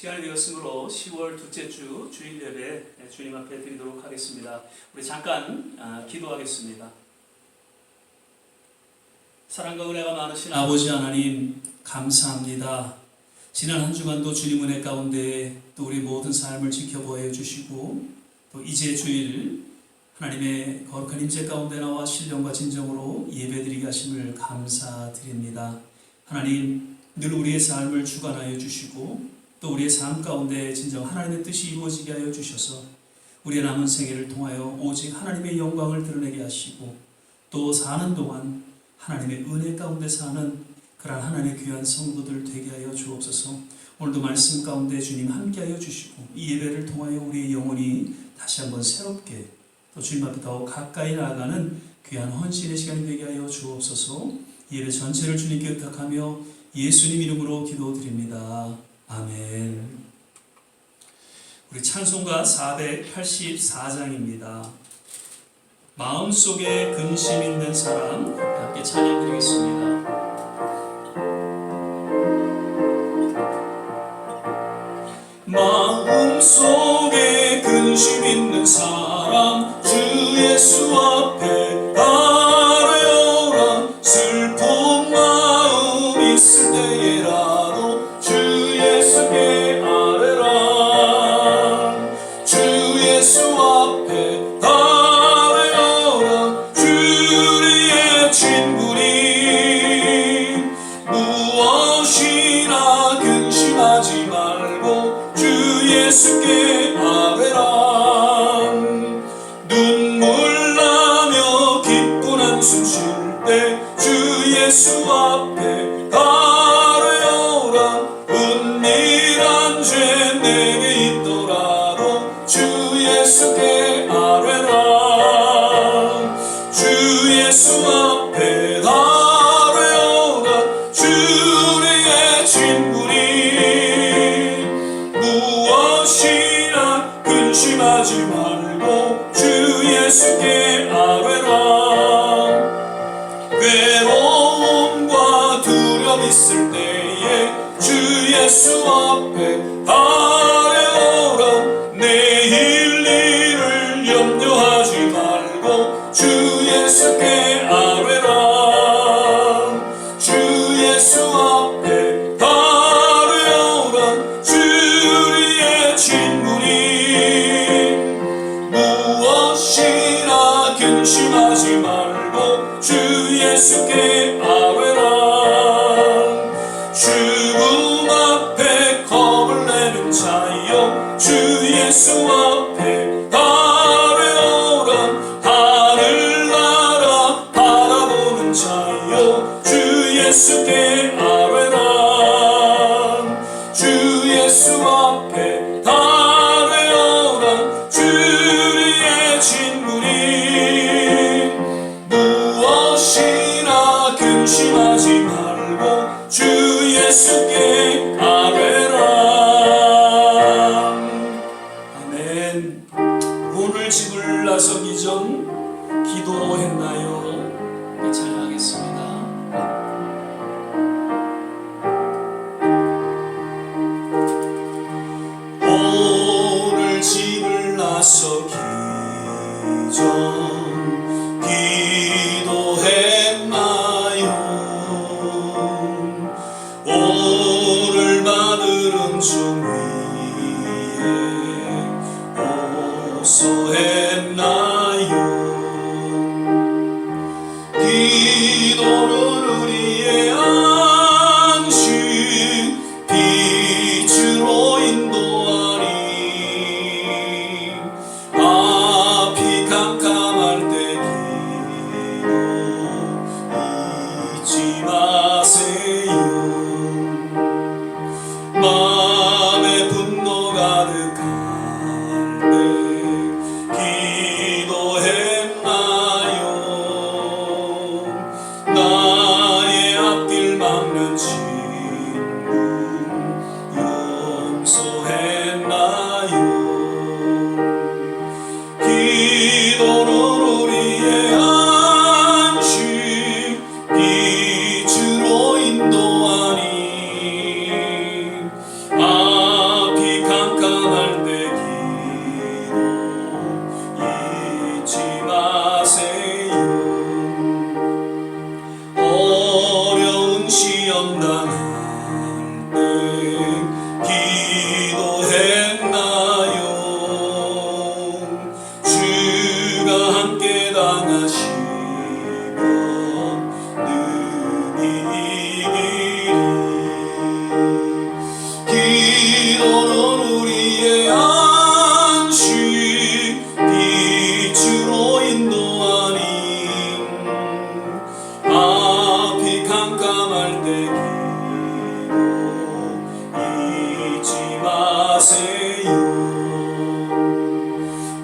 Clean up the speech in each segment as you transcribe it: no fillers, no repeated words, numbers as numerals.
시간이 되었으므로 10월 둘째 주 주일 예배 주님 앞에 드리도록 하겠습니다. 우리 잠깐 기도하겠습니다. 사랑과 은혜가 많으신 아버지 하나님 감사합니다. 지난 한 주간도 주님 은혜 가운데 또 우리 모든 삶을 지켜보아 주시고 또 이제 주일 하나님의 거룩한 임재 가운데 나와 신령과 진정으로 예배드리게 하심을 감사드립니다. 하나님 늘 우리의 삶을 주관하여 주시고 또 우리의 삶 가운데 진정 하나님의 뜻이 이루어지게 하여 주셔서 우리의 남은 생애를 통하여 오직 하나님의 영광을 드러내게 하시고 또 사는 동안 하나님의 은혜 가운데 사는 그러한 하나님의 귀한 성도들 되게 하여 주옵소서. 오늘도 말씀 가운데 주님 함께 하여 주시고 이 예배를 통하여 우리의 영혼이 다시 한번 새롭게 또 주님 앞에 더 가까이 나아가는 귀한 헌신의 시간이 되게 하여 주옵소서. 예배 전체를 주님께 의탁하며 예수님 이름으로 기도드립니다. 아멘. 우리 찬송가 484장입니다. 마음속에 근심 있는 사람 함께 찬양드리겠습니다. 마음속에 근심 있는 사람 주 예수 앞에 아뢰어라. 슬픈 마음 있을 때에라도 주 예수께 아뢰라. 주 예수 앞에 아뢰어라. 주의 친구니 무엇이나 근심하지 말고 주 예수께 아뢰라. 눈물 나며 기쁜 한숨 쉴 때 주 예수 앞에 아뢰어라. 은밀한 죄 내게 있더라도 주 예수께 아뢰라. 주 예수 앞에 아뢰어라. 주의 친구니 무엇이나 근심하지 말고 주 예수께 아뢰라. 괴로움과 두려움 있을 때에 주 예수 앞에 아뢰어라. 내일 일을 염려하지 말고 주 예수께 아뢰라. 주 예수 앞에 아뢰어라. 주의 친구니 무엇이나 근심하지 말고 주 예수께 아뢰라. 죽음 앞에 겁을 내는 자여 주 예수 앞에 아뢰어라. 하늘나라 바라보는 자여 주 예수께 아뢰라. 주 예수 앞에 아뢰어라. 주의 친구니 무엇이나 근심하지 말고 주 예수께 아뢰라. 아멘. 오늘 집을 나서기 전 기도로 했나요? 찬양하겠습니다. 오늘 집을 나서기 전 기도했나요? 오늘 받을 은총 위에 호소했나요? 기도는 우리의 안식 빛으로 인도하리. 앞이 캄캄할 기도는 우리의 안식 빛으로 인도하니 앞이 깜깜할 때 기도 잊지 마세요.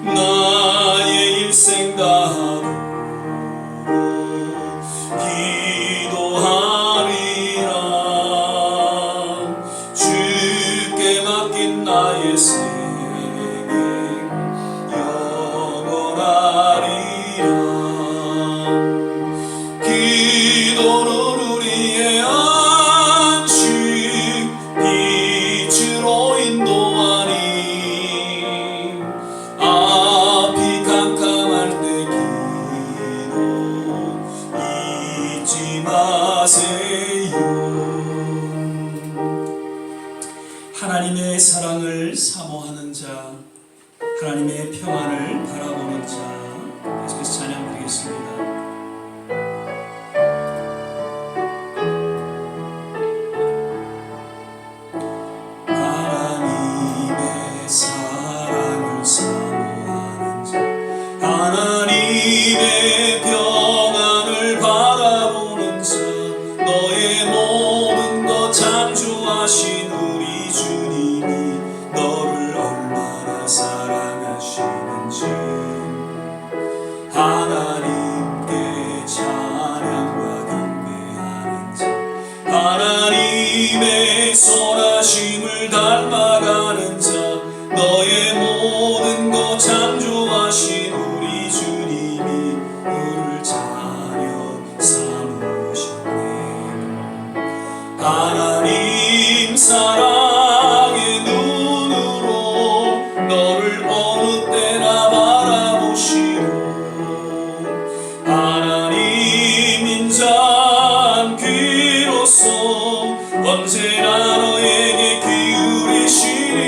나의 일생 다하도록 기도하리라. 주께 맡긴 나의 생애 영원하리라. 기도는 우리의 안식 빛으로 인도하니 앞이 깜깜할 때 기도 잊지 마세요. 하나님의 사랑을 사모하는 자, 하나님의 평안을 바라보는 자, 계속해서 찬양 드리겠습니다. 하나님의 사랑을 사모하는 자, 하나님의 평안을 바라보는 자, 너의 모든 것 창조하신 우리 주님이 너를 얼마나 사랑하시는지 하나님께 찬양과 경배하는 자, 하나님의 선하심을 닮아가는 자, 너의 모든 것 창조하신 우리 주님이 너를 자녀 삼으셨네. 하나님 사랑의 눈으로 너를 어느 때나 바라보시고 하나님 인자한 귀로서 언제나 너에게 기울이시니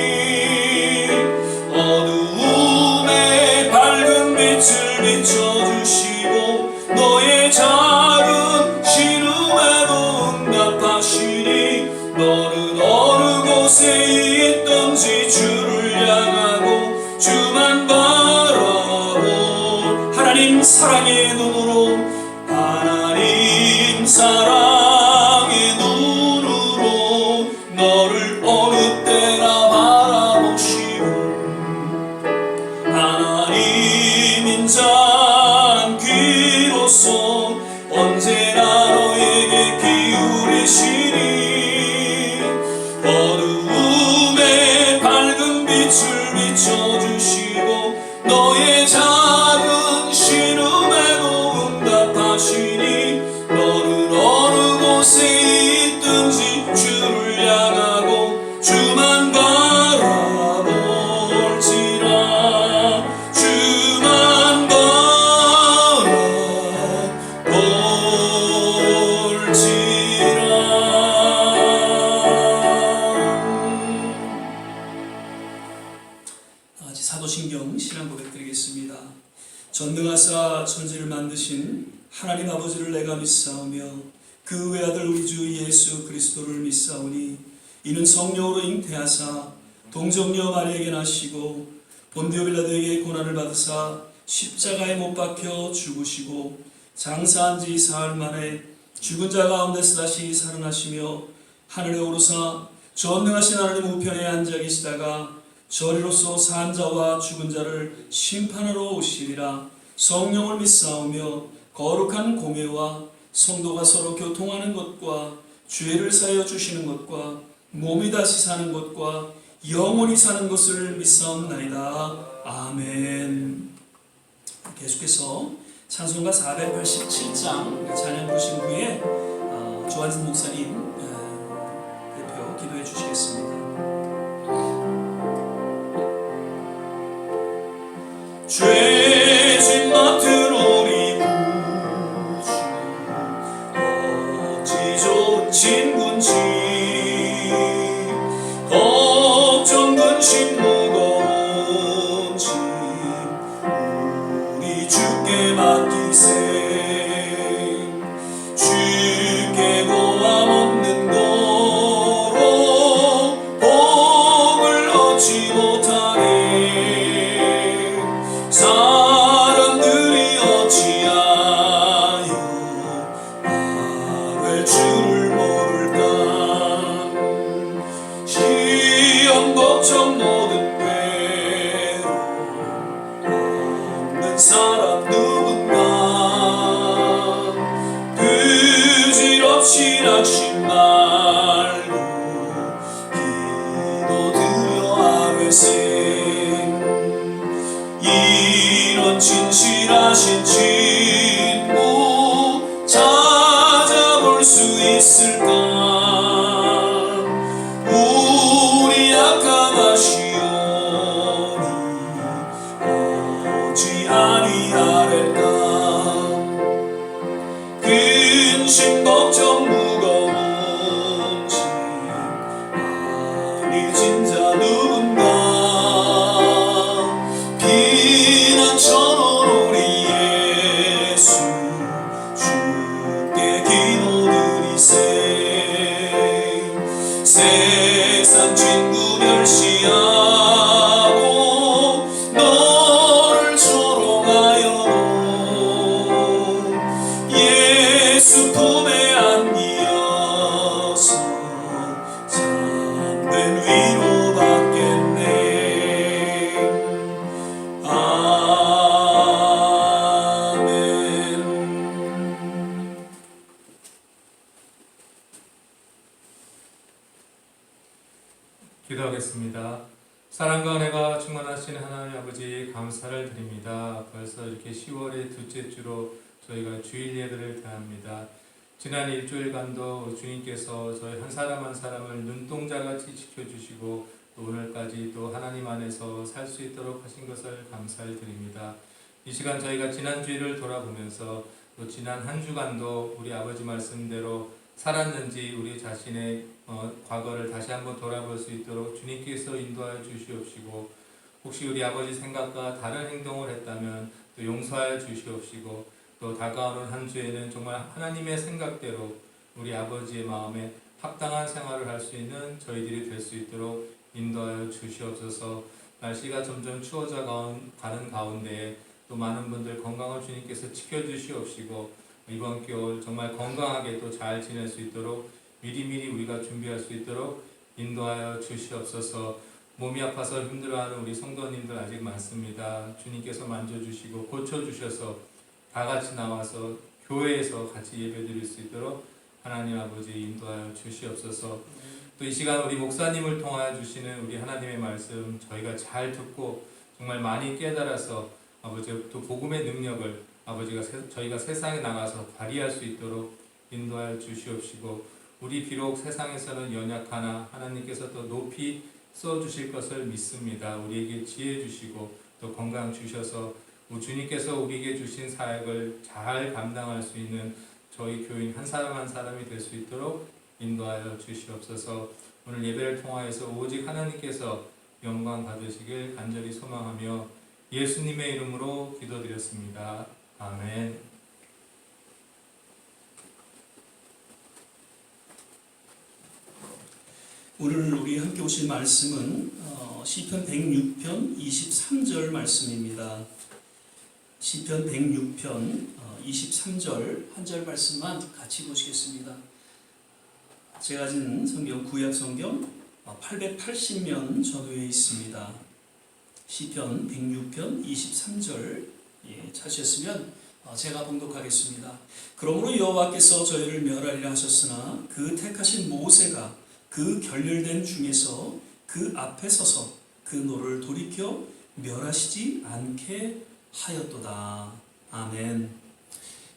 어두움에 밝은 빛을 비춰주시고 너의 작은 신음에도 응답하시니 너는 어느 곳에 있든지 주를 향하고 주만 바라볼 하나님 사랑의 눈으로 하나님 사랑의 눈으로 너를 어느 때나 바라보시고 하나님 인자한 귀로서 언제나 너에게 기울이시니 어두움에 밝은 빛을 비춰주시고 너의 작은 신음에도 응답하시니 너는 어느 곳에 있든지 주를 향하고 주만 바라볼지라. 주만 바라볼지라. 사도신경 신앙 고백 드리겠습니다. 전능하사 천지를 만드신 하나님 아버지를 내가 믿사오며 그 외아들 우리 주 예수 그리스도를 믿사오니 이는 성령으로 잉태하사 동정녀 마리아에게 나시고 본디오 빌라도에게 고난을 받으사 십자가에 못 박혀 죽으시고 장사한 지 사흘 만에 죽은 자 가운데서 다시 살아나시며 하늘에 오르사 전능하신 하나님 우편에 앉아 계시다가 저리로서 산 자와 죽은 자를 심판하러 오시리라. 성령을 믿사오며 거룩한 공회와 성도가 서로 교통하는 것과 죄를 사하여 주시는 것과 몸이 다시 사는 것과 영원히 사는 것을 믿사옵나이다. 아멘. 계속해서 찬송가 487장 찬양 부르신 후에 조한진 목사님 대표 기도해 주시겠습니다. 죄진 맡은 우리 구주 어찌 좋은 친구인지 걱정 근심 무거운 짐 우리 주께 맡기세. 주께 고함 없는 도로 회생. 이런 진실하신 친구 찾아볼 수 있을까? 우리 약함하시오니 오지 아니하랄까? 근심 걱정 무거운 짐 많이 진 자 누군가? 비난처럼 우리 예수 주께 기도드리세. 세상 친구 멸시하고 너를 조롱하여도 예수 품에 안기어서 참된 위로받겠네. 아멘. 기도하겠습니다. 사랑과 은혜가 충만하신 하나님 아버지 감사를 드립니다. 벌써 이렇게 10월의 둘째 주로 저희가 주일 예배를 대합니다. 지난 일주일간도 주님께서 저희 한 사람 한 사람을 눈동자같이 지켜주시고 또 오늘까지 또 하나님 안에서 살 수 있도록 하신 것을 감사를 드립니다. 이 시간 저희가 지난 주일을 돌아보면서 또 지난 한 주간도 우리 아버지 말씀대로 살았는지 우리 자신의 과거를 다시 한번 돌아볼 수 있도록 주님께서 인도하여 주시옵시고, 혹시 우리 아버지 생각과 다른 행동을 했다면 또 용서하여 주시옵시고, 또 다가오는 한 주에는 정말 하나님의 생각대로 우리 아버지의 마음에 합당한 생활을 할 수 있는 저희들이 될 수 있도록 인도하여 주시옵소서. 날씨가 점점 추워져 가는 가운데에 또 많은 분들 건강을 주님께서 지켜주시옵시고, 이번 겨울 정말 건강하게 또 잘 지낼 수 있도록 미리미리 우리가 준비할 수 있도록 인도하여 주시옵소서. 몸이 아파서 힘들어하는 우리 성도님들 아직 많습니다. 주님께서 만져주시고 고쳐주셔서 다 같이 나와서 교회에서 같이 예배드릴 수 있도록 하나님 아버지 인도하여 주시옵소서. 또 이 시간 우리 목사님을 통하여 주시는 우리 하나님의 말씀 저희가 잘 듣고 정말 많이 깨달아서 아버지 또 복음의 능력을 아버지가 저희가 세상에 나가서 발휘할 수 있도록 인도하여 주시옵시고, 우리 비록 세상에서는 연약하나 하나님께서 또 높이 써주실 것을 믿습니다. 우리에게 지혜 주시고 또 건강 주셔서 주님께서 우리에게 주신 사역을 잘 감당할 수 있는 저희 교인 한 사람 한 사람이 될 수 있도록 인도하여 주시옵소서. 오늘 예배를 통하여서 오직 하나님께서 영광 받으시길 간절히 소망하며 예수님의 이름으로 기도드렸습니다. 아멘. 오늘 우리 함께 오실 말씀은 시편 106편 23절 말씀입니다. 시편 106편 23절 한 절 말씀만 같이 보시겠습니다. 제가 가진 성경 구약 성경 880면 전후에 있습니다. 시편 106편 23절 찾으셨으면 제가 봉독하겠습니다. 그러므로 여호와께서 저희를 멸하리라 하셨으나 그 택하신 모세가 그 결렬된 중에서 그 앞에 서서 그 노를 돌이켜 멸하시지 않게 하였도다. 아멘.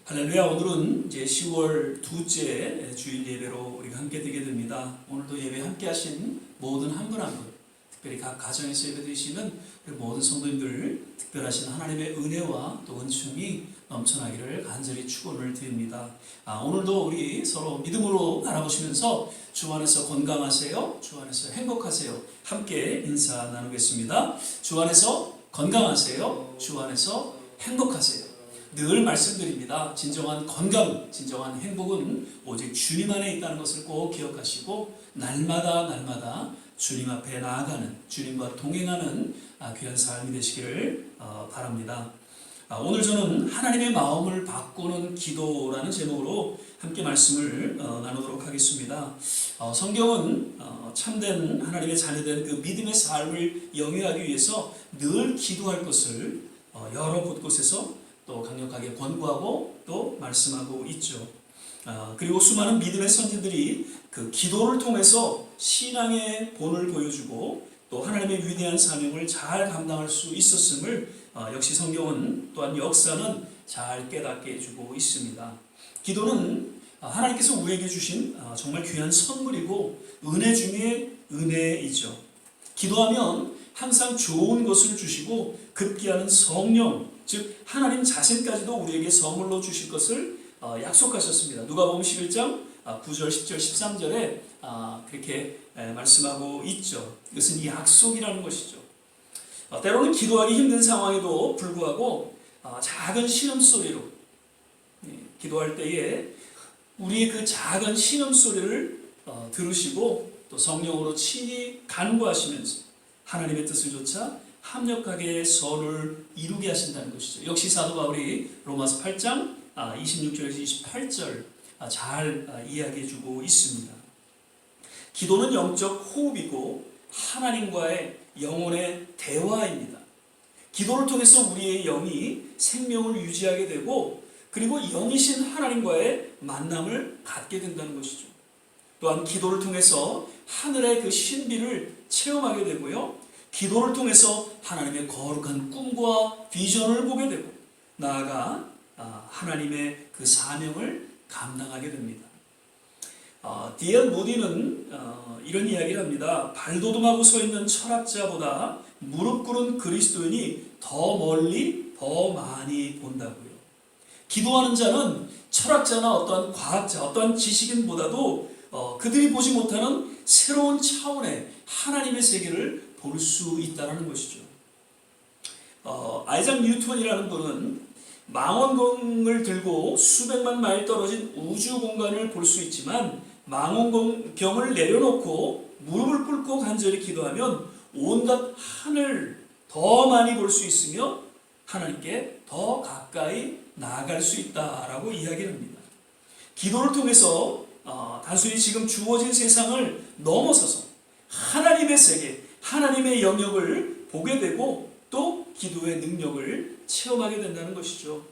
할렐루야. 오늘은 이제 10월 두째 주일 예배로 우리가 함께 드리게 됩니다. 오늘도 예배 함께 하신 모든 한 분 한 분, 특별히 각 가정에서 예배 드리시는 모든 성도님들 특별하신 하나님의 은혜와 또 은총이 넘쳐나기를 간절히 축원을 드립니다. 오늘도 우리 서로 믿음으로 바라보시면서 주 안에서 건강하세요, 주 안에서 행복하세요, 함께 인사 나누겠습니다. 주 안에서 건강하세요, 주 안에서 행복하세요. 늘 말씀드립니다. 진정한 건강, 진정한 행복은 오직 주님 안에 있다는 것을 꼭 기억하시고 날마다 주님 앞에 나아가는, 주님과 동행하는 귀한 삶이 되시기를 바랍니다. 오늘 저는 하나님의 마음을 바꾸는 기도라는 제목으로 함께 말씀을 나누도록 하겠습니다. 성경은 참된 하나님의 자녀된 그 믿음의 삶을 영위하기 위해서 늘 기도할 것을 여러 곳곳에서 또 강력하게 권고하고 또 말씀하고 있죠. 그리고 수많은 믿음의 선진들이 그 기도를 통해서 신앙의 본을 보여주고 또 하나님의 위대한 사명을 잘 감당할 수 있었음을 역시 성경은 또한 역사는 잘 깨닫게 해주고 있습니다. 기도는 하나님께서 우리에게 주신 정말 귀한 선물이고 은혜 중에 은혜이죠. 기도하면 항상 좋은 것을 주시고 급기야는 성령, 즉 하나님 자신까지도 우리에게 선물로 주실 것을 약속하셨습니다. 누가복음 11장 9절, 10절, 13절에 그렇게 말씀하고 있죠. 이것은 약속이라는 것이죠. 때로는 기도하기 힘든 상황에도 불구하고 작은 신음소리로 기도할 때에 우리의 그 작은 신음소리를 들으시고 또 성령으로 친히 간구하시면서 하나님의 뜻을 조차 합력하게 선을 이루게 하신다는 것이죠. 역시 사도 바울이 로마서 8장 26절에서 28절 잘 이야기해주고 있습니다. 기도는 영적 호흡이고 하나님과의 영혼의 대화입니다. 기도를 통해서 우리의 영이 생명을 유지하게 되고 그리고 영이신 하나님과의 만남을 갖게 된다는 것이죠. 또한 기도를 통해서 하늘의 그 신비를 체험하게 되고요. 기도를 통해서 하나님의 거룩한 꿈과 비전을 보게 되고 나아가 하나님의 그 사명을 감당하게 됩니다. 디엘 무디는 이런 이야기를 합니다. 발돋움하고 서 있는 철학자보다 무릎 꿇은 그리스도인이 더 멀리 더 많이 본다고요. 기도하는 자는 철학자나 어떠한 과학자, 어떠한 지식인보다도 그들이 보지 못하는 새로운 차원의 하나님의 세계를 볼 수 있다는 것이죠. 아이작 뉴턴이라는 분은 망원경을 들고 수백만 마일 떨어진 우주 공간을 볼 수 있지만 망원경을 내려놓고 무릎을 꿇고 간절히 기도하면 온갖 하늘 더 많이 볼 수 있으며 하나님께 더 가까이 나아갈 수 있다라고 이야기를 합니다. 기도를 통해서 단순히 지금 주어진 세상을 넘어서서 하나님의 세계, 하나님의 영역을 보게 되고 또 기도의 능력을 체험하게 된다는 것이죠.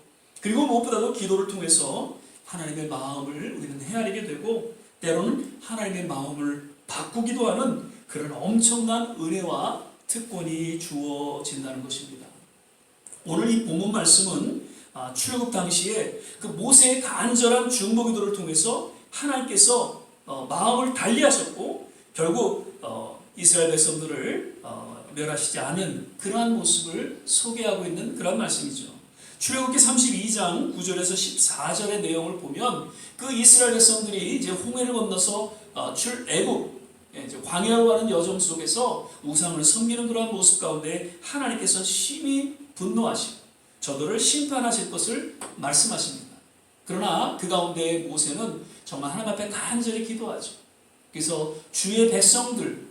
그리고 무엇보다도 기도를 통해서 하나님의 마음을 우리는 헤아리게 되고 때로는 하나님의 마음을 바꾸기도 하는 그런 엄청난 은혜와 특권이 주어진다는 것입니다. 오늘 이 본문 말씀은 출애굽 당시에 그 모세의 간절한 중보기도를 통해서 하나님께서 마음을 달리하셨고 결국 이스라엘 백성들을 멸하시지 않은 그러한 모습을 소개하고 있는 그런 말씀이죠. 출애굽기 32장 9절에서 14절의 내용을 보면 그 이스라엘 백성들이 이제 홍해를 건너서 출애굽 이제 광야로 가는 여정 속에서 우상을 섬기는 그러한 모습 가운데 하나님께서 심히 분노하시고 저들을 심판하실 것을 말씀하십니다. 그러나 그 가운데 모세는 정말 하나님 앞에 간절히 기도하죠. 그래서 주의 백성들,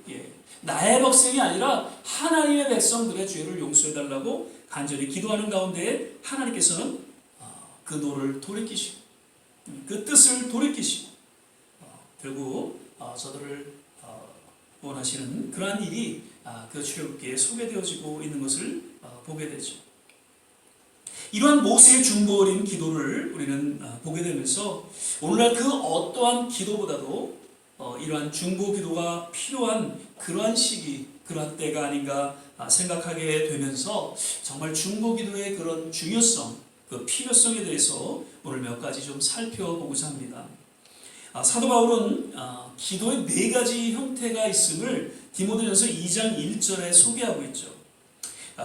나의 백성이 아니라 하나님의 백성들의 죄를 용서해달라고 간절히 기도하는 가운데 하나님께서는 그 노를 돌이키시고 그 뜻을 돌이키시고 결국 저들을 원하시는 그러한 일이 그 출애굽기에 소개되어지고 있는 것을 보게 되죠. 이러한 모세의 중보 어린 기도를 우리는 보게 되면서 오늘날 그 어떠한 기도보다도 이러한 중보 기도가 필요한 그러한 시기, 그러한 때가 아닌가 생각하게 되면서 정말 중보 기도의 그런 중요성, 그 필요성에 대해서 오늘 몇 가지 좀 살펴보고자 합니다. 사도 바울은 기도의 4가지 형태가 있음을 디모데전서 2장 1절에 소개하고 있죠.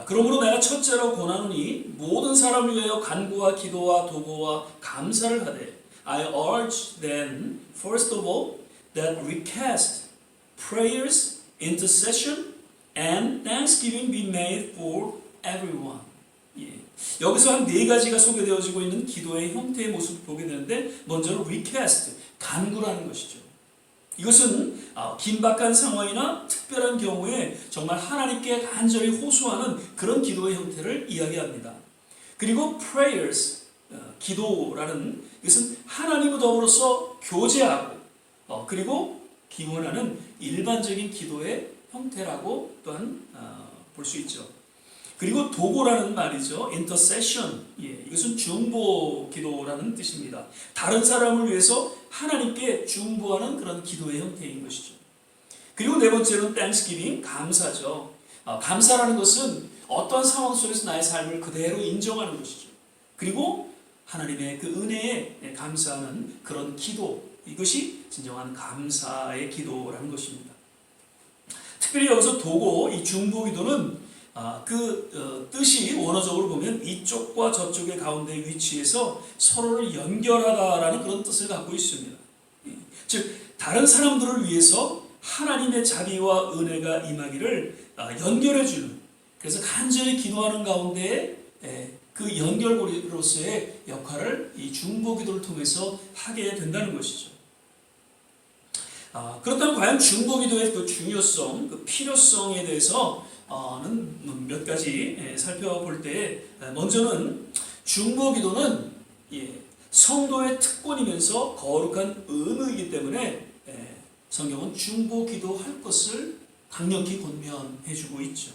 그러므로 내가 첫째로 권하노니 모든 사람을 위하여 간구와 기도와 도고와 감사를 하되 I urge then first of all that request, prayers, intercession and thanksgiving be made for everyone. 여기서 한 4가지가 소개되어지고 있는 기도의 형태의 모습을 보게 되는데 먼저 request, 간구라는 것이죠. 이것은 긴박한 상황이나 특별한 경우에 정말 하나님께 간절히 호소하는 그런 기도의 형태를 이야기합니다. 그리고 prayers, 기도라는 이것은 하나님과 더불어서 교제하고 그리고 기원하는 일반적인 기도의 형태라고 또한 볼 수 있죠. 그리고 도고라는 말이죠. intercession, 이것은 중보 기도라는 뜻입니다. 다른 사람을 위해서 하나님께 중보하는 그런 기도의 형태인 것이죠. 그리고 네 번째로는 땡스기빙, 감사죠. 감사라는 것은 어떠한 상황 속에서 나의 삶을 그대로 인정하는 것이죠. 그리고 하나님의 그 은혜에 감사하는 그런 기도, 이것이 진정한 감사의 기도라는 것입니다. 특별히 여기서 도고, 이 중보기도는 뜻이 원어적으로 보면 이쪽과 저쪽의 가운데 위치해서 서로를 연결하다라는 그런 뜻을 갖고 있습니다. 즉 다른 사람들을 위해서 하나님의 자비와 은혜가 임하기를 연결해주는, 그래서 간절히 기도하는 가운데 그 연결고리로서의 역할을 이 중보기도를 통해서 하게 된다는 것이죠. 그렇다면 과연 중보기도의 그 중요성, 그 필요성에 대해서는 몇 가지 살펴볼 때, 먼저는 중보기도는 성도의 특권이면서 거룩한 의무이기 때문에 성경은 중보기도할 것을 강력히 권면해주고 있죠.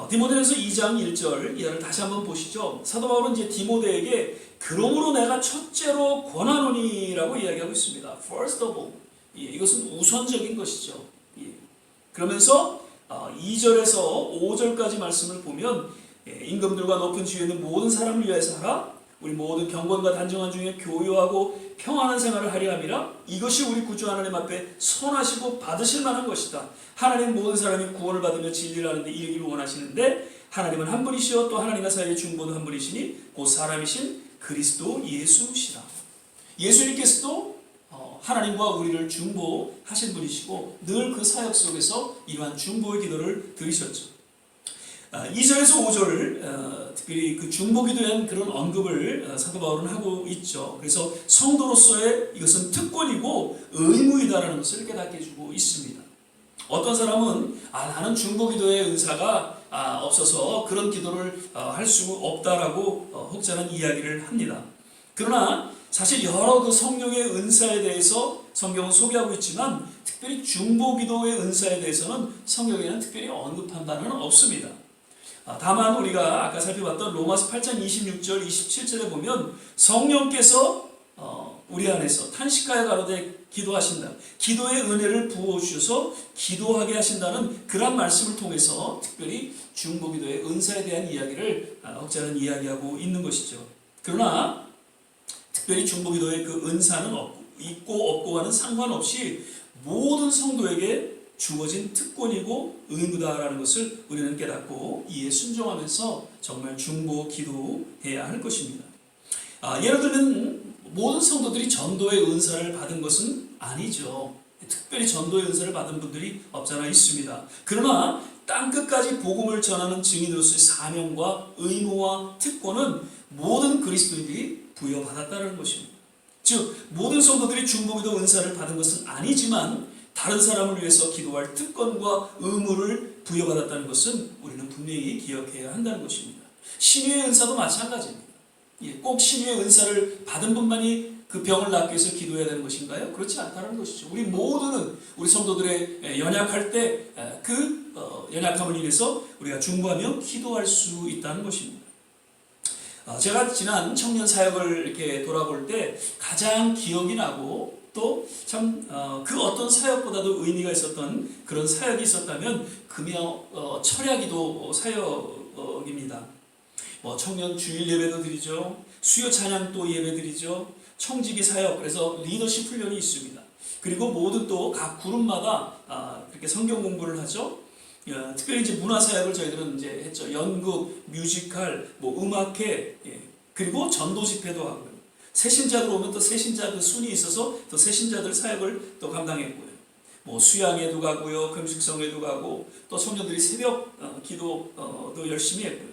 디모데전서 2장 1절 이하를 다시 한번 보시죠. 사도 바울은 이제 디모데에게 그러므로 내가 첫째로 권하노니라고 이야기하고 있습니다. First of all, 이것은 우선적인 것이죠. 그러면서 2절에서 5절까지 말씀을 보면 임금들과 높은 지위에 있는 모든 사람을 위하여서 하라. 우리 모든 경건과 단정한 중에 교요하고 평안한 생활을 하려 함이라. 이것이 우리 구주 하나님 앞에 선하시고 받으실 만한 것이다. 하나님 모든 사람이 구원을 받으며 진리를 하는데 이르기를 원하시는데 하나님은 한 분이시요 또 하나님과 사이의 중보도 한 분이시니 곧 사람이신 그리스도 예수시라. 예수님께서도 하나님과 우리를 중보하신 분이시고 늘 그 사역 속에서 이러한 중보의 기도를 드리셨죠. 2절에서 5절 특별히 그 중보기도에 대한 그런 언급을 사도 바울은 하고 있죠. 그래서 성도로서의 이것은 특권이고 의무이다라는 것을 깨닫게 해주고 있습니다. 어떤 사람은 나는 중보기도의 은사가 없어서 그런 기도를 할 수 없다라고 혹자는 이야기를 합니다. 그러나 사실 여러 그 성령의 은사에 대해서 성경은 소개하고 있지만 특별히 중보기도의 은사에 대해서는 성경에는 특별히 언급한 바는 없습니다. 다만 우리가 아까 살펴봤던 로마서 8장 26절 27절에 보면 성령께서 우리 안에서 탄식하여 가로되 기도하신다. 기도의 은혜를 부어주셔서 기도하게 하신다는 그런 말씀을 통해서 특별히 중보기도의 은사에 대한 이야기를 혹자는 이야기하고 있는 것이죠. 그러나 특별히 중보기도의 그 은사는 있고 없고와는 상관없이 모든 성도에게 주어진 특권이고 의무다라는 것을 우리는 깨닫고 이에 순종하면서 정말 중보 기도해야 할 것입니다. 예를 들면 모든 성도들이 전도의 은사를 받은 것은 아니죠. 특별히 전도의 은사를 받은 분들이 없잖아 있습니다. 그러나 땅끝까지 복음을 전하는 증인으로서의 사명과 의무와 특권은 모든 그리스도인들이 부여받았다는 것입니다. 즉 모든 성도들이 중보기도 은사를 받은 것은 아니지만 다른 사람을 위해서 기도할 특권과 의무를 부여받았다는 것은 우리는 분명히 기억해야 한다는 것입니다. 신유의 은사도 마찬가지입니다. 꼭 신유의 은사를 받은 분만이 그 병을 낫기 위해서 기도해야 되는 것인가요? 그렇지 않다는 것이죠. 우리 모두는 우리 성도들의 연약할 때 그 연약함을 인해서 우리가 중보하며 기도할 수 있다는 것입니다. 제가 지난 청년 사역을 이렇게 돌아볼 때 가장 기억이 나고 또 참 그 어떤 사역보다도 의미가 있었던 그런 사역이 있었다면 금요 철야기도 사역입니다. 청년 주일 예배도 드리죠. 수요 찬양도 예배 드리죠. 청지기 사역, 그래서 리더십 훈련이 있습니다. 그리고 모두 또 각 그룹마다 그렇게 성경 공부를 하죠. 특별히 이제 문화 사역을 저희들은 이제 했죠. 연극, 뮤지컬, 음악회, 그리고 전도 집회도 하고요. 새신자들 오면 또 새신자 그 순이 있어서 또 새신자들 사역을 또 감당했고요. 수양회도 가고요, 금식성회도 가고, 또 청년들이 새벽 기도도 열심히 했고요.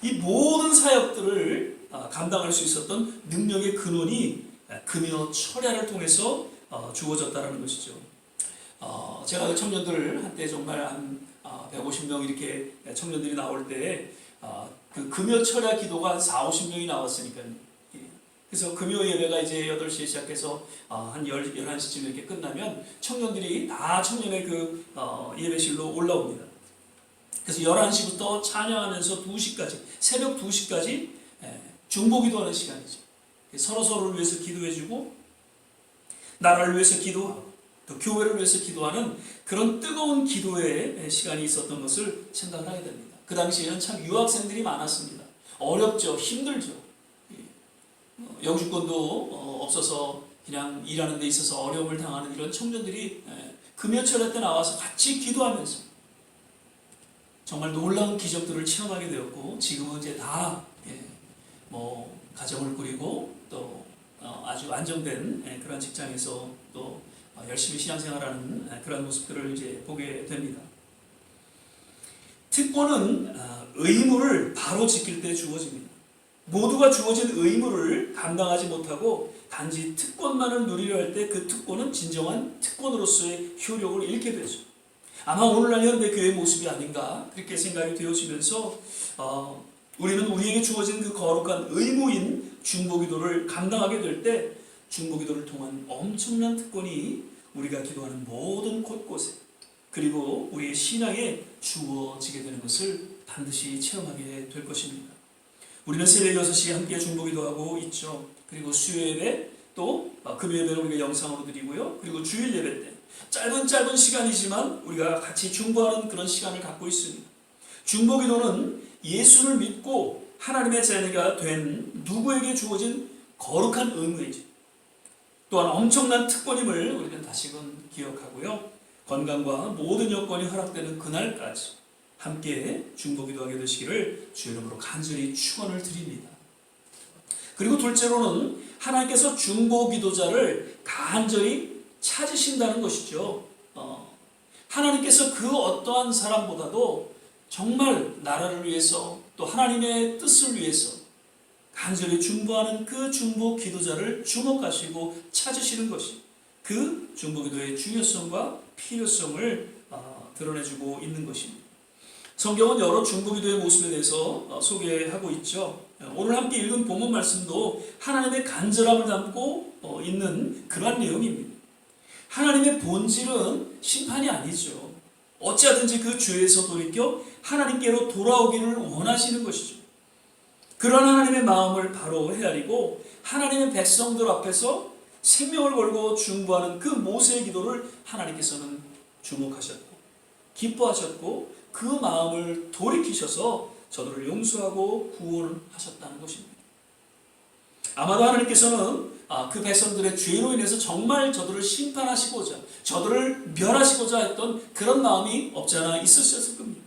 이 모든 사역들을 감당할 수 있었던 능력의 근원이 금요 철야를 통해서 주어졌다는 것이죠. 제가 청년들 한때 정말 한 150명 이렇게 청년들이 나올 때 그 금요 철야 기도가 한 40-50명이 나왔으니까요. 그래서 금요 예배가 이제 8시에 시작해서 한 11시쯤 이렇게 끝나면 청년들이 다 청년의 그 예배실로 올라옵니다. 그래서 11시부터 찬양하면서 2시까지, 새벽 2시까지 중보기도하는 시간이죠. 서로서로를 위해서 기도해주고 나라를 위해서 기도하고 또 교회를 위해서 기도하는 그런 뜨거운 기도의 시간이 있었던 것을 생각을 하게 됩니다. 그 당시에는 참 유학생들이 많았습니다. 어렵죠. 힘들죠. 영주권도 없어서 그냥 일하는 데 있어서 어려움을 당하는 이런 청년들이 금요철에 때 나와서 같이 기도하면서 정말 놀라운 기적들을 체험하게 되었고, 지금은 이제 다 가정을 꾸리고 또 아주 안정된 그런 직장에서 또 열심히 신앙생활하는 그런 모습들을 이제 보게 됩니다. 특권은 의무를 바로 지킬 때 주어집니다. 모두가 주어진 의무를 감당하지 못하고 단지 특권만을 누리려 할 때 그 특권은 진정한 특권으로서의 효력을 잃게 되죠. 아마 오늘날 현대교회의 모습이 아닌가 그렇게 생각이 되어지면서 우리는 우리에게 주어진 그 거룩한 의무인 중보기도를 감당하게 될 때 중보기도를 통한 엄청난 특권이 우리가 기도하는 모든 곳곳에 그리고 우리의 신앙에 주어지게 되는 것을 반드시 체험하게 될 것입니다. 우리는 새벽 6시에 함께 중보기도하고 있죠. 그리고 수요예배 또 금요예배는 우리가 영상으로 드리고요. 그리고 주일 예배 때 짧은 시간이지만 우리가 같이 중보하는 그런 시간을 갖고 있습니다. 중보기도는 예수를 믿고 하나님의 자녀가 된 누구에게 주어진 거룩한 의무이지 또한 엄청난 특권임을 우리는 다시금 기억하고요. 건강과 모든 여건이 허락되는 그날까지 함께 중보기도하게 되시기를 주 이름으로 간절히 축원을 드립니다. 그리고 둘째로는 하나님께서 중보기도자를 간절히 찾으신다는 것이죠. 하나님께서 그 어떠한 사람보다도 정말 나라를 위해서 또 하나님의 뜻을 위해서 간절히 중보하는 그 중보기도자를 주목하시고 찾으시는 것이 그 중보기도의 중요성과 필요성을 드러내주고 있는 것입니다. 성경은 여러 중보기도의 모습에 대해서 소개하고 있죠. 오늘 함께 읽은 본문 말씀도 하나님의 간절함을 담고 있는 그러한 내용입니다. 하나님의 본질은 심판이 아니죠. 어찌하든지 그 죄에서 돌이켜 하나님께로 돌아오기를 원하시는 것이죠. 그런 하나님의 마음을 바로 헤아리고 하나님의 백성들 앞에서 생명을 걸고 중보하는 그 모세의 기도를 하나님께서는 주목하셨고 기뻐하셨고 그 마음을 돌이키셔서 저들을 용서하고 구원하셨다는 것입니다. 아마도 하나님께서는 그 백성들의 죄로 인해서 정말 저들을 심판하시고자 저들을 멸하시고자 했던 그런 마음이 없지 않아 있으셨을 겁니다.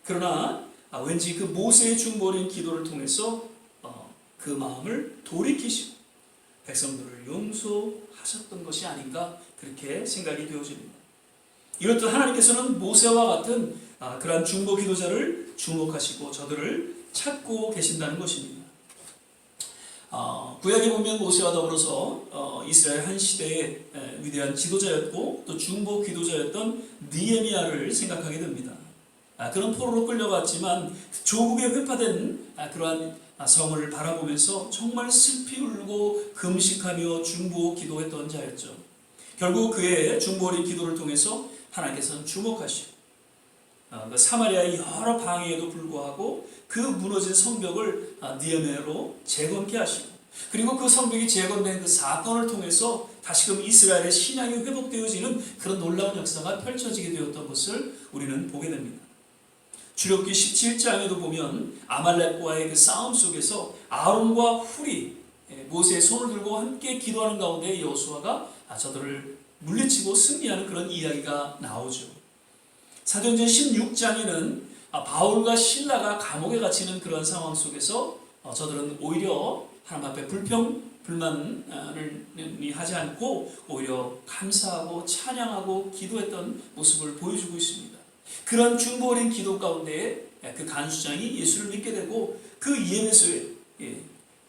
그러나 왠지 그 모세의 중보인 기도를 통해서 그 마음을 돌이키시고 백성들을 용서하셨던 것이 아닌가 그렇게 생각이 되어집니다. 이렇듯 하나님께서는 모세와 같은 그러한 중보 기도자를 주목하시고 저들을 찾고 계신다는 것입니다. 구약에 보면 모세와 더불어서 이스라엘 한 시대의 위대한 지도자였고 또 중보 기도자였던 느헤미야를 생각하게 됩니다. 그런 포로로 끌려갔지만 조국에 회파된 그러한 성을 바라보면서 정말 슬피 울고 금식하며 중보 기도했던 자였죠. 결국 그의 중보 어린 기도를 통해서 하나님께서는 주목하시고 사마리아의 여러 방해에도 불구하고 그 무너진 성벽을 느헤미야로 재건케 하시고 그리고 그 성벽이 재건된 그 사건을 통해서 다시금 이스라엘의 신앙이 회복되어지는 그런 놀라운 역사가 펼쳐지게 되었던 것을 우리는 보게 됩니다. 출애굽기 17장에도 보면 아말렉과의 그 싸움 속에서 아론과 훌이 모세의 손을 들고 함께 기도하는 가운데 여호수아가 저들을 물리치고 승리하는 그런 이야기가 나오죠. 사도행전 16장에는 바울과 실라가 감옥에 갇히는 그런 상황 속에서 저들은 오히려 하나님 앞에 불만을 하지 않고 오히려 감사하고 찬양하고 기도했던 모습을 보여주고 있습니다. 그런 중보 어린 기도 가운데 그 간수장이 예수를 믿게 되고 그 예배소에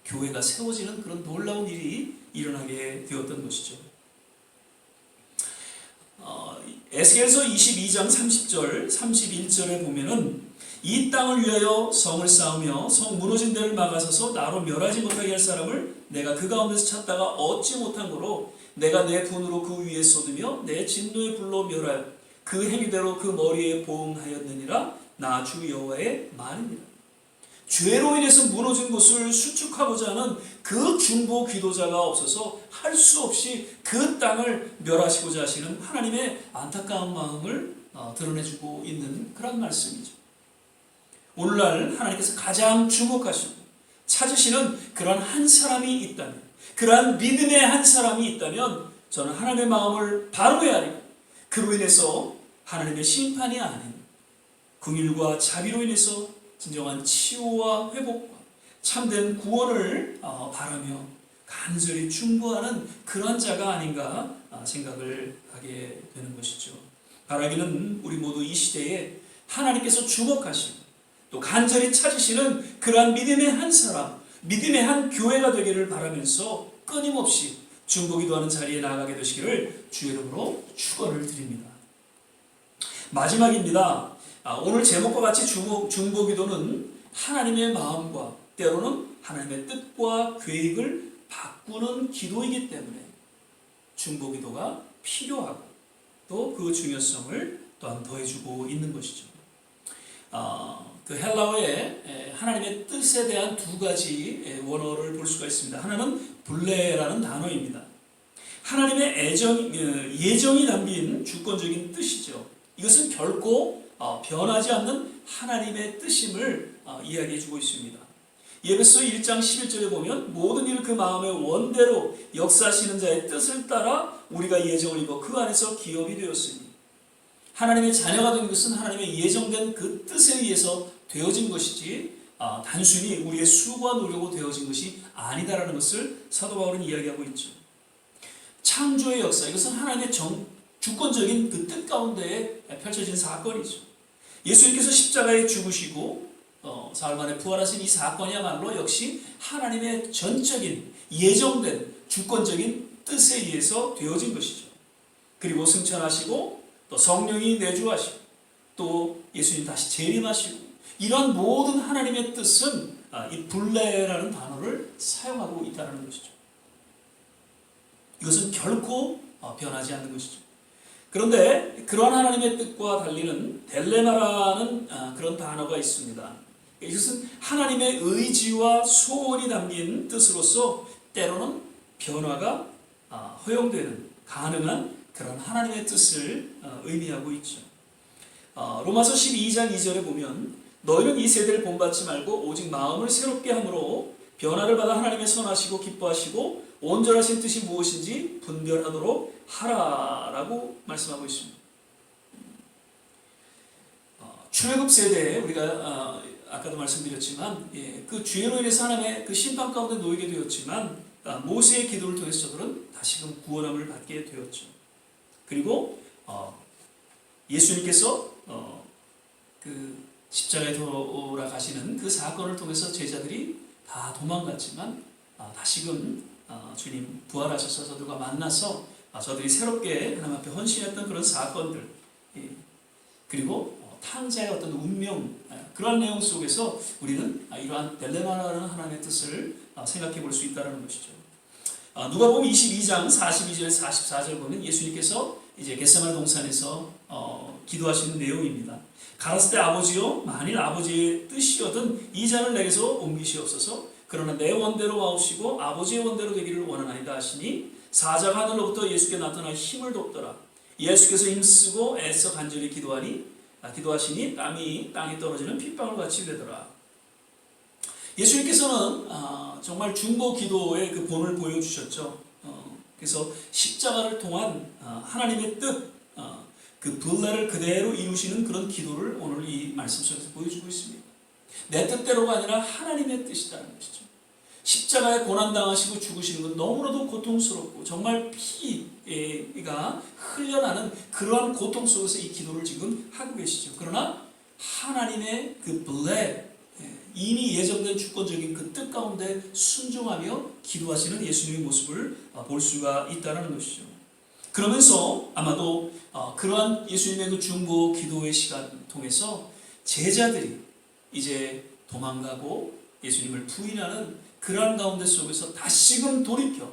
교회가 세워지는 그런 놀라운 일이 일어나게 되었던 것이죠. 에스겔서 22장 30절 31절에 보면은 이 땅을 위하여 성을 쌓으며 성 무너진 데를 막아서서 나로 멸하지 못하게 할 사람을 내가 그 가운데서 찾다가 얻지 못한 거로 내가 내 분으로 그 위에 쏟으며 내 진노의 불로 멸하여 그 행위대로 그 머리에 보응하였느니라 나 주 여호와의 말입니다. 죄로 인해서 무너진 것을 수축하고자 하는 그 중보 기도자가 없어서 할 수 없이 그 땅을 멸하시고자 하시는 하나님의 안타까운 마음을 드러내주고 있는 그런 말씀이죠. 오늘날 하나님께서 가장 주목하시고 찾으시는 그런 한 사람이 있다면, 그러한 믿음의 한 사람이 있다면 저는 하나님의 마음을 바로 헤아리고 그로 인해서 하나님의 심판이 아닌 긍휼과 자비로 인해서 진정한 치유와 회복과 참된 구원을 바라며 간절히 중보하는 그런 자가 아닌가 생각을 하게 되는 것이죠. 바라기는 우리 모두 이 시대에 하나님께서 주목하시고 또 간절히 찾으시는 그러한 믿음의 한 사람, 믿음의 한 교회가 되기를 바라면서 끊임없이 중보기도하는 자리에 나아가게 되시기를 주의 이름으로 축원을 드립니다. 마지막입니다. 오늘 제목과 같이 중보기도는 하나님의 마음과 때로는 하나님의 뜻과 계획을 바꾸는 기도이기 때문에 중보기도가 필요하고 또 그 중요성을 또한 더해주고 있는 것이죠. 그 헬라어에 하나님의 뜻에 대한 두 가지 원어를 볼 수가 있습니다. 하나는 블레라는 단어입니다. 하나님의 예정이 담긴 주권적인 뜻이죠. 이것은 결코 변하지 않는 하나님의 뜻임을 이야기해주고 있습니다. 예배소 1장 11절에 보면 모든 일을 그 마음의 원대로 역사하시는 자의 뜻을 따라 우리가 예정을 입어 그 안에서 기업이 되었으니, 하나님의 자녀가 된 것은 하나님의 예정된 그 뜻에 의해서 되어진 것이지 단순히 우리의 수고와 노력으로 되어진 것이 아니다라는 것을 사도 바울은 이야기하고 있죠. 창조의 역사, 이것은 하나님의 주권적인 그 뜻 가운데 펼쳐진 사건이죠. 예수님께서 십자가에 죽으시고 사흘 만에 부활하신 이 사건이야말로 역시 하나님의 전적인 예정된 주권적인 뜻에 의해서 되어진 것이죠. 그리고 승천하시고 또 성령이 내주하시고 또 예수님 다시 재림하시고, 이러한 모든 하나님의 뜻은 이 블레라는 단어를 사용하고 있다는 것이죠. 이것은 결코 변하지 않는 것이죠. 그런데 그러한 하나님의 뜻과 달리는 델레마라는 그런 단어가 있습니다. 이것은 하나님의 의지와 소원이 담긴 뜻으로서 때로는 변화가 허용되는 가능한 그런 하나님의 뜻을 의미하고 있죠. 로마서 12장 2절에 보면 너희는 이 세대를 본받지 말고 오직 마음을 새롭게 함으로 변화를 받아 하나님의 선하시고 기뻐하시고 온전하신 뜻이 무엇인지 분별하도록 하라라고 말씀하고 있습니다. 출애굽 세대에 우리가 아까도 말씀드렸지만 그 죄로 인해서 하나님의 그 심판 가운데 놓이게 되었지만 모세의 기도를 통해서 저들은 다시금 구원함을 받게 되었죠. 그리고 예수님께서 그 십자가에 돌아가시는 그 사건을 통해서 제자들이 다 도망갔지만 다시금 주님 부활하셔서 저들과 만나서 저들이 새롭게 하나님 앞에 헌신했던 그런 사건들, 그리고 탕자의 어떤 운명, 그러한 내용 속에서 우리는 이러한 델레마라는 하나님의 뜻을 생각해 볼 수 있다는 것이죠. 누가복음 22장 42절에서 44절 보면 예수님께서 이제 겟세마네 동산에서 기도하시는 내용입니다. 가라사대 아버지요, 만일 아버지의 뜻이거든 이 잔을 내게서 옮기시옵소서. 그러나 내 원대로 마옵시고 아버지의 원대로 되기를 원하나이다 하시니 사자가 하늘로부터 예수께 나타나 힘을 돕더라. 예수께서 힘쓰고 애써 간절히 기도하시니 땀이 땅에 떨어지는 핏방울 같이 되더라. 예수님께서는 정말 중보 기도의 그 본을 보여주셨죠. 그래서 십자가를 통한 하나님의 뜻, 그 블레를 그대로 이루시는 그런 기도를 오늘 이 말씀 속에서 보여주고 있습니다. 내 뜻대로가 아니라 하나님의 뜻이라는 것이죠. 십자가에 고난당하시고 죽으시는 건 너무나도 고통스럽고 정말 피가 흘려나는 그러한 고통 속에서 이 기도를 지금 하고 계시죠. 그러나 하나님의 그 블레, 이미 예정된 주권적인 그 뜻 가운데 순종하며 기도하시는 예수님의 모습을 볼 수가 있다는 것이죠. 그러면서 아마도 그러한 예수님의 그 중보 기도의 시간 통해서 제자들이 이제 도망가고 예수님을 부인하는 그러한 가운데 속에서 다시금 돌이켜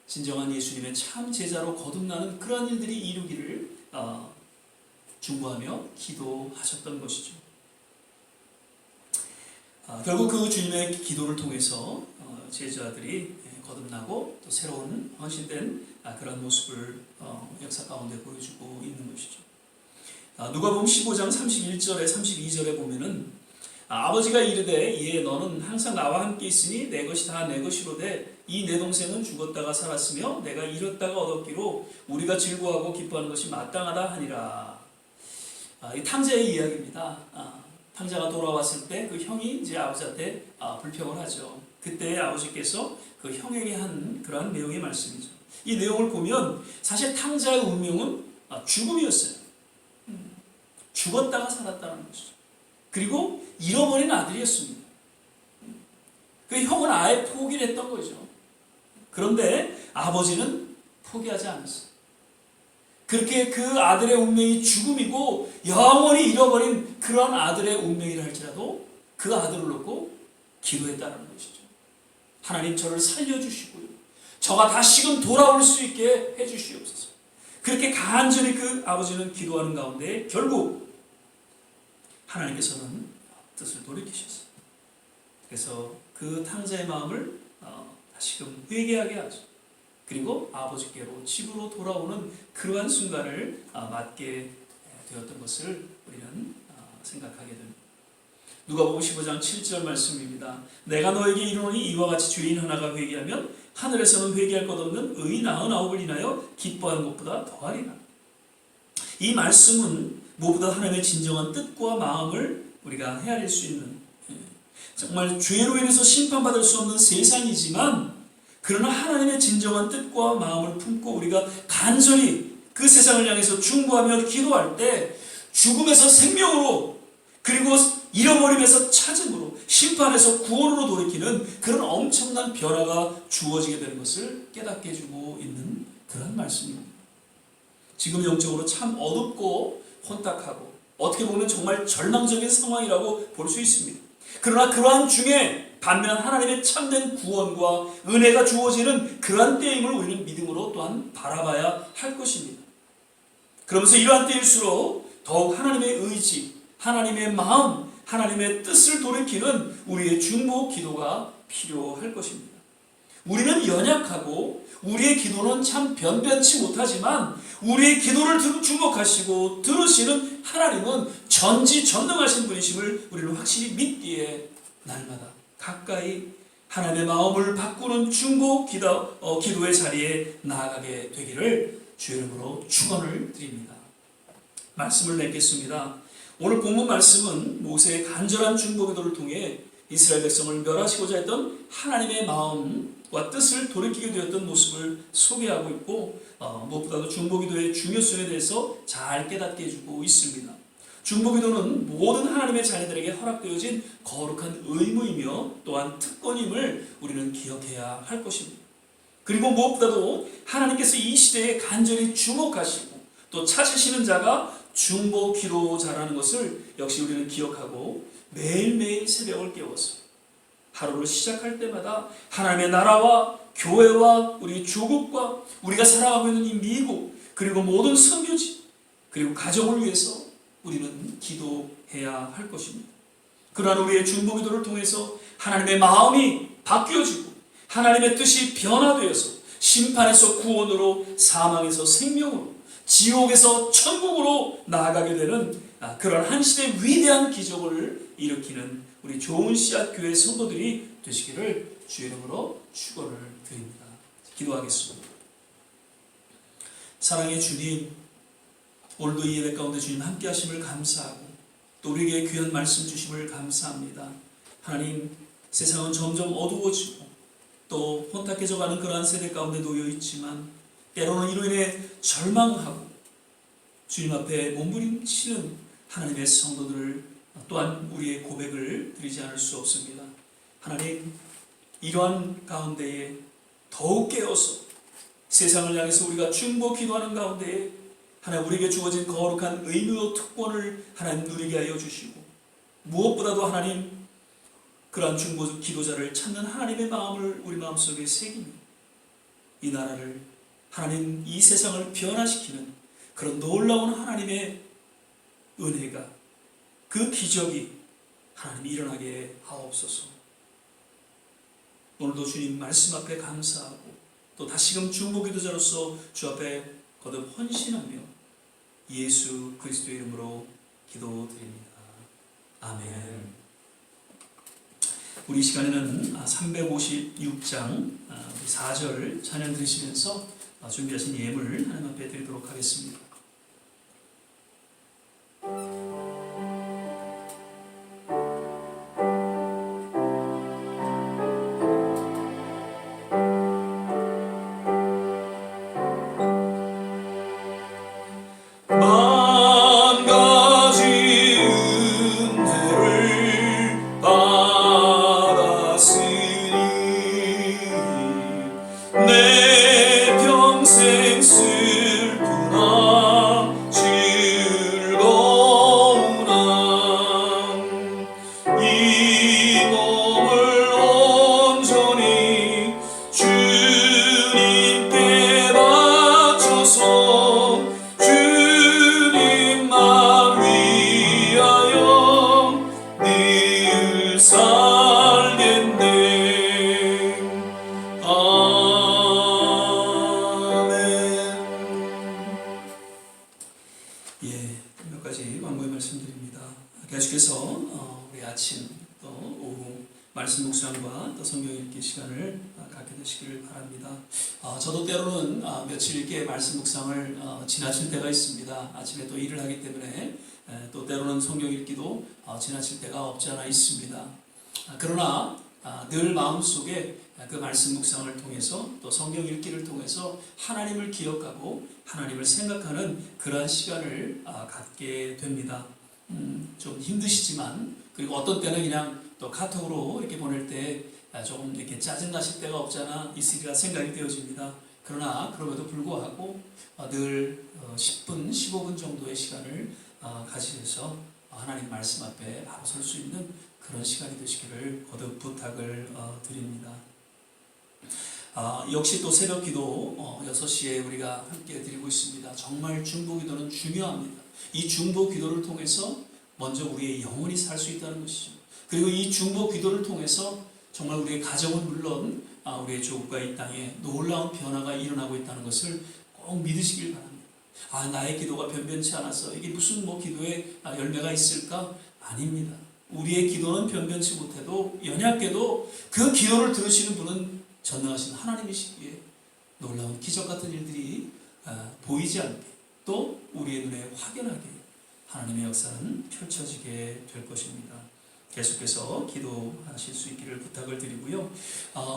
진정한 예수님의 참 제자로 거듭나는 그러한 일들이 이루기를 중보하며 기도하셨던 것이죠. 결국 그 주님의 기도를 통해서 제자들이 거듭나고 또 새로운 헌신된 그런 모습을 역사 가운데 보여주고 있는 것이죠. 누가복음 15장 31절에 32절에 보면은 아버지가 이르되 예 너는 항상 나와 함께 있으니 내 것이 다 내 것이로되 이 내 동생은 죽었다가 살았으며 내가 잃었다가 얻었기로 우리가 즐거워하고 기뻐하는 것이 마땅하다 하니라. 이 탕자의 이야기입니다. 탕자가 돌아왔을 때 그 형이 이제 아버지한테 불평을 하죠. 그때 아버지께서 그 형에게 한 그러한 내용의 말씀이죠. 이 내용을 보면 사실 탕자의 운명은 죽음이었어요. 죽었다가 살았다는 것이죠. 그리고 잃어버린 아들이었습니다. 그 형은 아예 포기를 했던 거죠. 그런데 아버지는 포기하지 않았어요. 그렇게 그 아들의 운명이 죽음이고 영원히 잃어버린 그런 아들의 운명이라 할지라도 그 아들을 놓고 기도했다는 것이죠. 하나님 저를 살려주시고요. 저가 다시금 돌아올 수 있게 해주시옵소서. 그렇게 간절히 그 아버지는 기도하는 가운데 결국 하나님께서는 뜻을 돌이키셨어요. 그래서 그 탕자의 마음을 다시금 회개하게 하죠. 그리고 아버지께로 집으로 돌아오는 그러한 순간을 맞게 되었던 것을 우리는 생각하게 됩니다. 누가복음 15장 7절 말씀입니다. 내가 너에게 이르노니 이와 같이 죄인 하나가 회개하면 하늘에서는 회개할 것 없는 의인 99을 인하여 기뻐하는 것보다 더하리라. 이 말씀은 무엇보다 하나님의 진정한 뜻과 마음을 우리가 헤아릴 수 있는, 정말 죄로 인해서 심판받을 수 없는 세상이지만 그러나 하나님의 진정한 뜻과 마음을 품고 우리가 간절히 그 세상을 향해서 중보하며 기도할 때 죽음에서 생명으로, 그리고 잃어버림에서 찾음으로, 심판에서 구원으로 돌이키는 그런 엄청난 변화가 주어지게 되는 것을 깨닫게 해주고 있는 그런 말씀입니다. 지금 영적으로 참 어둡고 혼탁하고 어떻게 보면 정말 절망적인 상황이라고 볼 수 있습니다. 그러나 그러한 중에 반면 하나님의 참된 구원과 은혜가 주어지는 그러한 때임을 우리는 믿음으로 또한 바라봐야 할 것입니다. 그러면서 이러한 때일수록 더욱 하나님의 의지, 하나님의 마음, 하나님의 뜻을 돌이키는 우리의 중보 기도가 필요할 것입니다. 우리는 연약하고 우리의 기도는 참 변변치 못하지만 우리의 기도를 주목하시고 들으시는 하나님은 전지전능하신 분이심을 우리는 확실히 믿기에 날마다 가까이 하나님의 마음을 바꾸는 중보 기도의 자리에 나아가게 되기를 주의 이름으로 축원을 드립니다. 말씀을 맺겠습니다. 오늘 본문 말씀은 모세의 간절한 중보 기도를 통해 이스라엘 백성을 멸하시고자 했던 하나님의 마음과 뜻을 돌이키게 되었던 모습을 소개하고 있고 무엇보다도 중보기도의 중요성에 대해서 잘 깨닫게 해주고 있습니다. 중보기도는 모든 하나님의 자녀들에게 허락되어진 거룩한 의무이며 또한 특권임을 우리는 기억해야 할 것입니다. 그리고 무엇보다도 하나님께서 이 시대에 간절히 주목하시고 또 찾으시는 자가 중보기도자라는 것을 역시 우리는 기억하고 매일매일 새벽을 깨워서 하루를 시작할 때마다 하나님의 나라와 교회와 우리 조국과 우리가 살아가고 있는 이 미국 그리고 모든 선교지 그리고 가정을 위해서 우리는 기도해야 할 것입니다. 그러한 우리의 중보기도를 통해서 하나님의 마음이 바뀌어지고 하나님의 뜻이 변화되어서 심판에서 구원으로, 사망에서 생명으로, 지옥에서 천국으로 나아가게 되는 그런 한 시대의 위대한 기적을 일으키는 우리 좋은 씨앗 교회 성도들이 되시기를 주의 이름으로 축원을 드립니다. 기도하겠습니다. 사랑의 주님, 오늘도 이 예배 가운데 주님 함께 하심을 감사하고 또 우리에게 귀한 말씀 주심을 감사합니다. 하나님, 세상은 점점 어두워지고 또 혼탁해져가는 그러한 세대 가운데 놓여 있지만 때로는 이로 인해 절망하고 주님 앞에 몸부림치는 하나님의 성도들을 또한 우리의 고백을 드리지 않을 수 없습니다. 하나님, 이러한 가운데에 더욱 깨어서 세상을 향해서 우리가 중보 기도하는 가운데에 하나님 우리에게 주어진 거룩한 의무와 특권을 하나님 누리게 하여 주시고 무엇보다도 하나님 그러한 중보 기도자를 찾는 하나님의 마음을 우리 마음속에 새기며 이 나라를 하나님 이 세상을 변화시키는 그런 놀라운 하나님의 은혜가 그 기적이 하나님 일어나게 하옵소서. 오늘도 주님 말씀 앞에 감사하고 또 다시금 중보기도자로서 주 앞에 거듭 헌신하며 예수 그리스도의 이름으로 기도드립니다. 아멘. 우리 시간에는 356장 4절 찬양 들으시면서 준비하신 예물 하나님 앞에 드리도록 하겠습니다. 내 평생 슬프나 즐거우나 이 몸을 온전히 주님께 바쳐서 주님만 위하여 늘 살겠네. 몇 가지 광고의 말씀드립니다. 계속해서 우리 아침 또 오후 말씀 묵상과 또 성경 읽기 시간을 갖게 되시기를 바랍니다. 저도 때로는 며칠 이렇게 말씀 묵상을 지나칠 때가 있습니다. 아침에 또 일을 하기 때문에 또 때로는 성경 읽기도 지나칠 때가 없지 않아 있습니다. 그러나 늘 마음속에 그 말씀 묵상을 통해서 또 성경 읽기를 통해서 하나님을 기억하고 하나님을 생각하는 그러한 시간을 갖게 됩니다. 좀 힘드시지만 그리고 어떤 때는 그냥 또 카톡으로 이렇게 보낼 때 조금 이렇게 짜증나실 때가 없잖아 있으리라 생각이 되어집니다. 그러나 그럼에도 불구하고 늘 10분, 15분 정도의 시간을 가지셔서 하나님 말씀 앞에 바로 설 수 있는 그런 시간이 되시기를 거듭 부탁을 드립니다. 역시 또 새벽 기도 6시에 우리가 함께 드리고 있습니다. 정말 중보 기도는 중요합니다. 이 중보 기도를 통해서 먼저 우리의 영혼이 살 수 있다는 것이죠. 그리고 이 중보 기도를 통해서 정말 우리의 가정은 물론 우리의 조국과 이 땅에 놀라운 변화가 일어나고 있다는 것을 꼭 믿으시길 바랍니다. 나의 기도가 변변치 않아서 이게 무슨 기도에 열매가 있을까? 아닙니다. 우리의 기도는 변변치 못해도 연약해도 그 기도를 들으시는 분은 전능하신 하나님이시기에 놀라운 기적 같은 일들이 보이지 않게 또 우리의 눈에 확연하게 하나님의 역사는 펼쳐지게 될 것입니다. 계속해서 기도하실 수 있기를 부탁을 드리고요.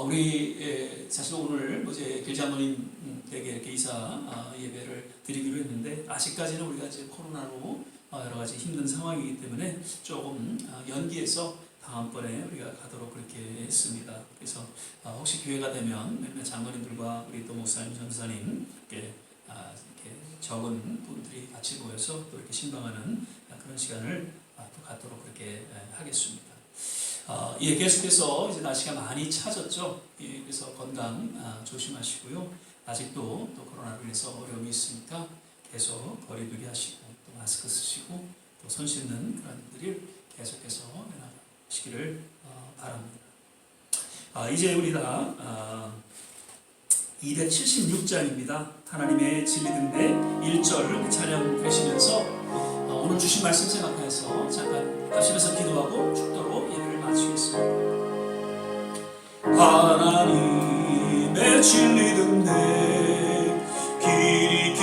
우리 사실 오늘 이제 길장로님에게 이렇게 이사 예배를 드리기로 했는데 아직까지는 우리가 이제 코로나로 여러 가지 힘든 상황이기 때문에 조금 연기해서 다음번에 우리가 가도록 그렇게 했습니다. 그래서 혹시 기회가 되면 몇몇 장로님들과 우리 또 목사님, 전사님 이렇게 적은 분들이 같이 모여서 또 이렇게 신방하는 그런 시간을 또 갖도록 그렇게 하겠습니다. 계속해서 이제 날씨가 많이 차졌죠. 그래서 건강 조심하시고요. 아직도 또 코로나로 인해서 어려움이 있으니까 계속 거리두기 하시고 또 마스크 쓰시고 또 손 씻는 그런 일들을 계속해서 해나가시기를 바랍니다. 이제 우리가 276장입니다. 하나님의 진리 등대 1절 찬양 되시면서 오늘 주신 말씀 생각해서 잠깐 합심해서 기도하고 축도로 예배를 마치겠습니다. 하나님의 진리 등대 길이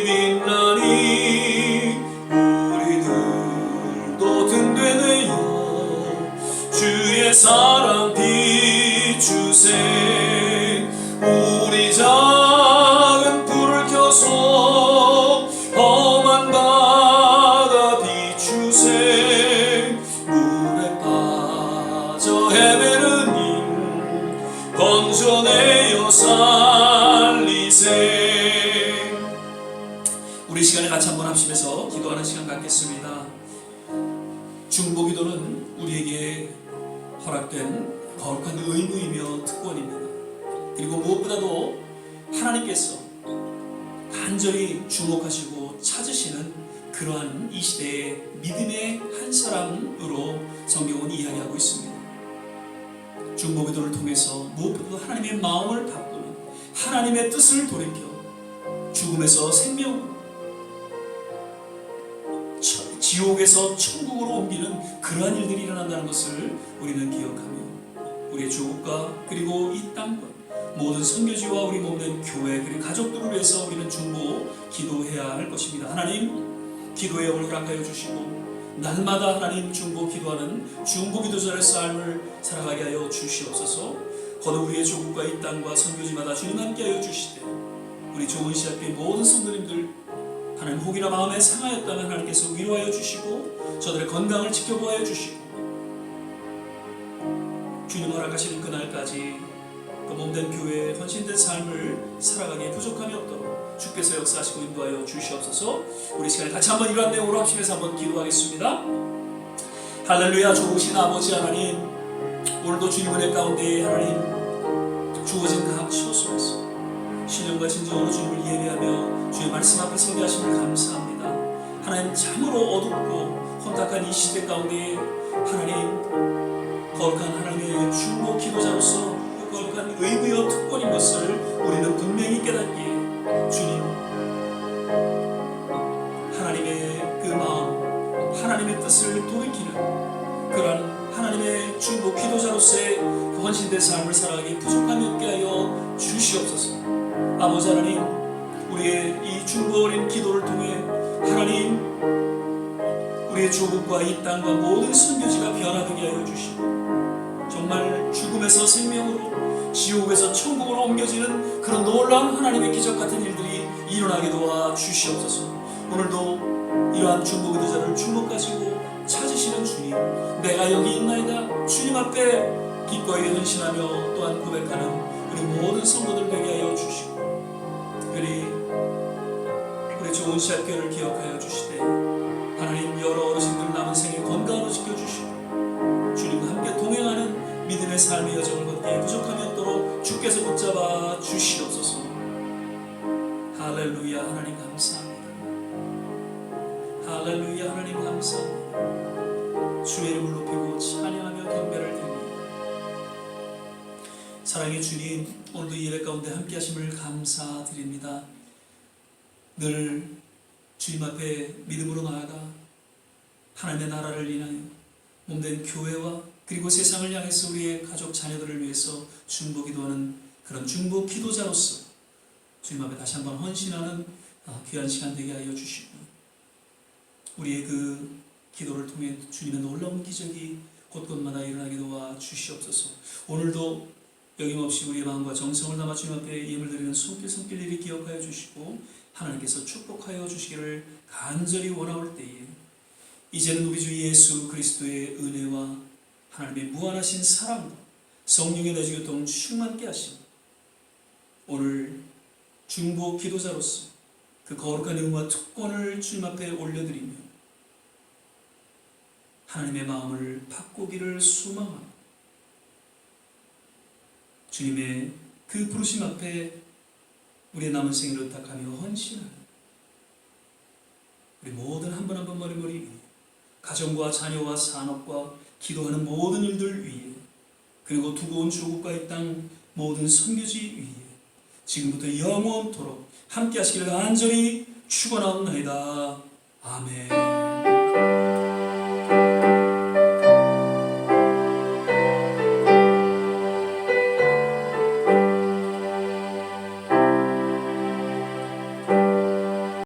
빛나니 우리들도 등대되어 주의 사랑 비추세 우리 작은 불을 켜서 험한 바다 비추세 물에 빠져 헤매는 인 건져내어 살리세. 우리 시간에 같이 한번 합심해서 기도하는 시간 갖겠습니다. 중보기도는 우리에게 허락된 거룩한 의무이며 특권입니다. 그리고 무엇보다도 하나님께서 간절히 주목하시고 찾으시는 그러한 이 시대의 믿음의 한 헌신된 사람으로 성경은 이야기하고 있습니다. 중보기도를 통해서 무엇보다도 하나님의 마음을 바꾸는, 하나님의 뜻을 돌이켜 죽음에서 생명으로, 지옥에서 천국으로 옮기는 그러한 일들이 일어난다는 것을 우리는 기억하며 우리의 조국과 그리고 이 땅과 모든 선교지와 우리 몸된 교회 그리고 가족들을 위해서 우리는 중보 기도해야 할 것입니다. 하나님, 기도의 영을 허락하여 주시고 날마다 하나님 중보 기도하는 중보 기도자의 삶을 살아가게 하여 주시옵소서. 거듭 우리의 조국과 이 땅과 선교지마다 주님 함께 하여 주시되 우리 좋은 시학교의 모든 성도님들 하나님 혹이나 마음에 상하였다면 하나님께서 위로하여 주시고 저들의 건강을 지켜보아여 주시고 주님 허락하시는 그날까지 그 몸된 교회에 헌신된 삶을 살아가기에 부족함이 없도록 주께서 역사하시고 인도하여 주시옵소서. 우리 시간에 같이 한번 이러한 내용으로 합심해서 한번 기도하겠습니다. 할렐루야. 좋으신 아버지 하나님, 오늘도 주님 은혜 가운데 하나님 주어진 각 처소에서 신령과 진정으로 주님을 예배하며 주의 말씀 앞에 서게 하심을 감사합니다. 하나님, 참으로 어둡고 혼탁한 이 시대 가운데 하나님 거룩한 하나님의 중보 기도자로서 그 거룩한 의무여 특권인 것을 우리는 분명히 깨닫기에 주님, 하나님의 그 마음, 하나님의 뜻을 돌이키는 그러한 하나님의 중보 기도자로서의 그 헌신된 삶을 살아가기 부족함이 없게 하여 주시옵소서. 아버지 하나님, 우리의 이 중보 어린 기도를 통해 하나님 우리의 조국과 이 땅과 모든 선교지가 변화되게 하여 주시고 정말 죽음에서 생명으로 지옥에서 천국으로 옮겨지는 그런 놀라운 하나님의 기적 같은 일들이 일어나게 도와 주시옵소서. 오늘도 이러한 중보 기도자를 주목하시고 찾으시는 주님, 내가 여기 있나이다 주님 앞에 기꺼이 헌신하며 또한 고백하는 우리 모든 성도들 되게 하여 주시고 우리 좋은 시학교를 기억하여 주시되 하나님 여러 어르신들 남은 생에 건강으로 지켜주시고 주님과 함께 동행하는 믿음의 삶의 여정을 걷기에 부족함이 없도록 주께서 붙잡아 주시옵소서. 할렐루야. 하나님 감사합니다. 할렐루야. 하나님 감사합니다. 주의 이름을 높이고 찬양하며 경배를 드립니다. 사랑의 주님, 오늘도 예배 가운데 함께 하심을 감사드립니다. 늘 주님 앞에 믿음으로 나아가 하나님의 나라를 인하여 몸된 교회와 그리고 세상을 향해서 우리의 가족 자녀들을 위해서 중보 기도하는 그런 중보 기도자로서 주님 앞에 다시 한번 헌신하는 귀한 시간 되게 하여 주시고 우리의 그 기도를 통해 주님의 놀라운 기적이 곳곳마다 일어나게 도와 주시옵소서. 오늘도 여김없이 우리의 마음과 정성을 담아 주님 앞에 예물 드리는 손길 일이 기억하여 주시고 하나님께서 축복하여 주시기를 간절히 원하올 때에 이제는 우리 주 예수 그리스도의 은혜와 하나님의 무한하신 사랑과 성령의 내주교통 충만케 하시고 오늘 중보 기도자로서 그 거룩한 의무와 특권을 주님 앞에 올려드리며 하나님의 마음을 바꾸기를 소망하며 주님의 그 부르심 앞에 우리의 남은 생을 의탁하며 헌신하는 우리 모든 한 번 한 번 머리머리 위에 가정과 자녀와 산업과 기도하는 모든 일들 위에 그리고 두고 온 조국과 이 땅 모든 선교지 위에 지금부터 영원토록 함께 하시기를 간절히 축원하옵나이다. 아멘.